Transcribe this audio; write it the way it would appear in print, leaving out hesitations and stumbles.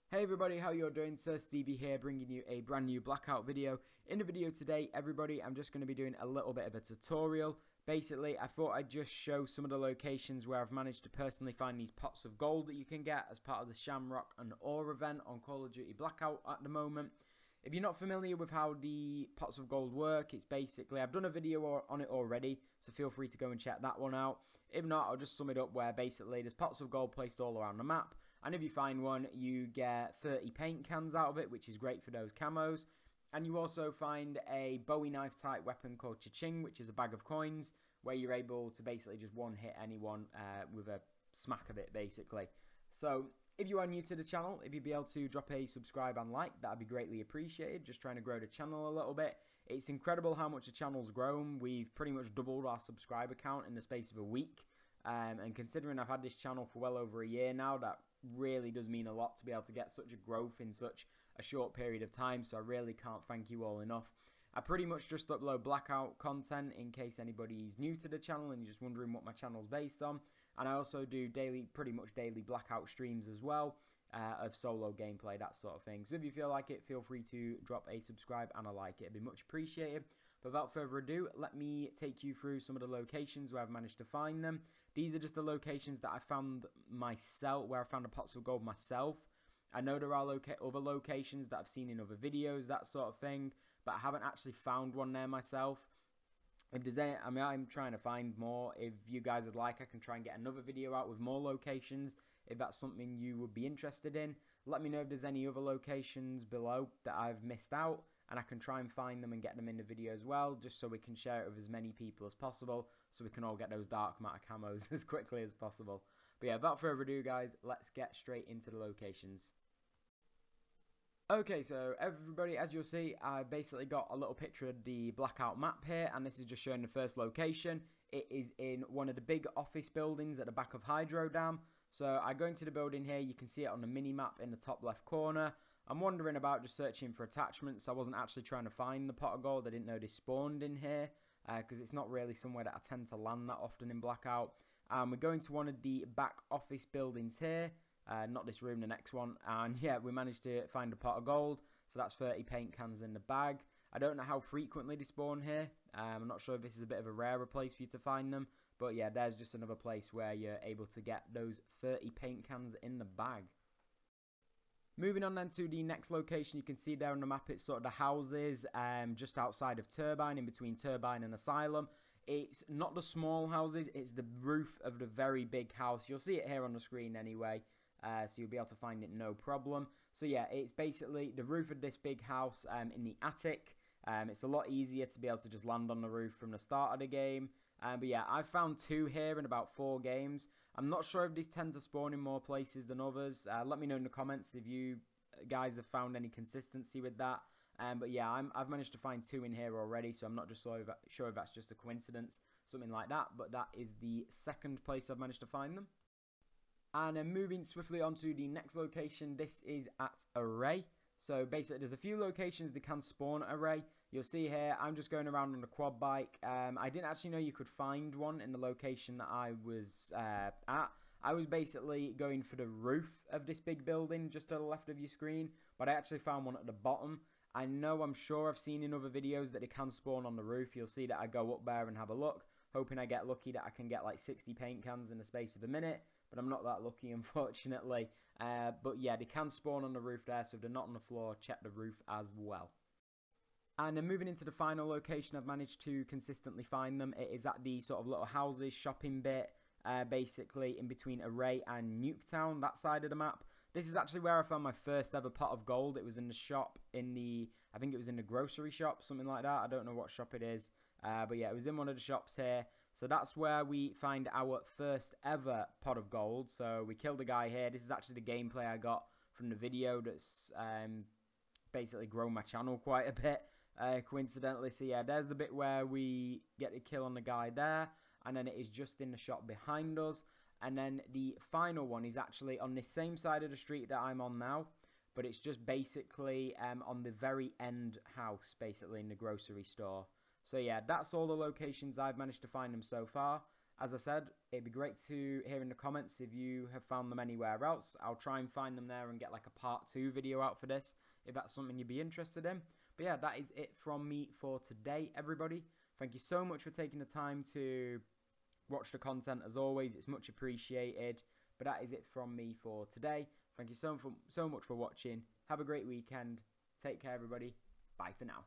Hey everybody, how you're doing? Sir Stevie here, bringing you a brand new Blackout video. In the video today, everybody, I'm just going to be doing a little bit of a tutorial. Basically, I thought I'd just show some of the locations where I've managed to personally find these pots of gold that you can get as part of the Shamrock and Ore event on Call of Duty Blackout at the moment. If you're not familiar with how the pots of gold work, it's basically, I've done a video on it already, so feel free to go and check that one out. If not, I'll just sum it up where basically there's pots of gold placed all around the map, and if you find one, you get 30 paint cans out of it, which is great for those camos. And you also find a Bowie knife type weapon called Cha-Ching, which is a bag of coins, where you're able to basically just one-hit anyone with a smack of it, basically. So, if you are new to the channel, if you'd be able to drop a subscribe and like, that'd be greatly appreciated. Just trying to grow the channel a little bit. It's incredible how much the channel's grown. We've pretty much doubled our subscriber count in the space of a week. And considering I've had this channel for well over a year now, that really does mean a lot to be able to get such a growth in such a short period of time. So I really can't thank you all enough. I pretty much just upload Blackout content in case anybody's new to the channel and you're just wondering what my channel's based on. And I also do pretty much daily Blackout streams as well, of solo gameplay, that sort of thing. So if you feel like it, feel free to drop a subscribe and a like. It'd be much appreciated. But without further ado, let me take you through some of the locations where I've managed to find them. These are just the locations that I found myself, where I found the pots of gold myself. I know there are other locations that I've seen in other videos, that sort of thing, but I haven't actually found one there myself. If there's any, I'm trying to find more. If you guys would like, I can try and get another video out with more locations. If that's something you would be interested in, let me know if there's any other locations below that I've missed out, and I can try and find them and get them in the video as well, just so we can share it with as many people as possible, so we can all get those dark matter camos as quickly as possible. But yeah, without further ado, guys, let's get straight into the locations. Okay, so everybody, as you'll see, I basically got a little picture of the Blackout map here, and this is just showing the first location. It is in one of the big office buildings at the back of Hydro Dam. So I go into the building here, you can see it on the mini-map in the top left corner. I'm wondering about just searching for attachments. I wasn't actually trying to find the pot of gold. I didn't know they spawned in here, because it's not really somewhere that I tend to land that often in Blackout. We're going to one of the back office buildings here. Not this room, the next one. And yeah, we managed to find a pot of gold. So that's 30 paint cans in the bag. I don't know how frequently they spawn here. I'm not sure if this is a bit of a rarer place for you to find them. But yeah, there's just another place where you're able to get those 30 paint cans in the bag. Moving on then to the next location, you can see there on the map, it's sort of the houses just outside of Turbine, in between Turbine and Asylum. It's not the small houses, it's the roof of the very big house. You'll see it here on the screen anyway. So you'll be able to find it no problem. So yeah, it's basically the roof of this big house in the attic. It's a lot easier to be able to just land on the roof from the start of the game. But yeah, I've found 2 here in about 4 games. I'm not sure if these tend to spawn in more places than others. Let me know in the comments if you guys have found any consistency with that. But yeah, I've managed to find 2 in here already, so I'm not just sure if that's just a coincidence, something like that. But that is the second place I've managed to find them. And then moving swiftly on to the next location, this is at Array. So basically, there's a few locations that can spawn at Array. You'll see here, I'm just going around on a quad bike. I didn't actually know you could find one in the location that I was at. I was basically going for the roof of this big building just to the left of your screen, but I actually found one at the bottom. I'm sure I've seen in other videos that it can spawn on the roof. You'll see that I go up there and have a look, hoping I get lucky that I can get like 60 paint cans in the space of a minute. But I'm not that lucky, unfortunately. But yeah, they can spawn on the roof there, so if they're not on the floor, check the roof as well. And then moving into the final location, I've managed to consistently find them. It is at the sort of little houses, shopping bit, basically in between Array and Nuketown, that side of the map. This is actually where I found my first ever pot of gold. It was in the shop, I think it was in the grocery shop, something like that. I don't know what shop it is. But yeah, it was in one of the shops here. So that's where we find our first ever pot of gold. So we killed a guy here. This is actually the gameplay I got from the video that's basically grown my channel quite a bit, coincidentally. So yeah, there's the bit where we get the kill on the guy there. And then it is just in the shop behind us. And then the final one is actually on the same side of the street that I'm on now. But it's just basically on the very end house, basically in the grocery store. So yeah, that's all the locations I've managed to find them so far. As I said, it'd be great to hear in the comments if you have found them anywhere else. I'll try and find them there and get like a part 2 video out for this, if that's something you'd be interested in. But yeah, that is it from me for today, everybody. Thank you so much for taking the time to watch the content. As always, it's much appreciated. But that is it from me for today. Thank you so much for watching. Have a great weekend. Take care, everybody. Bye for now.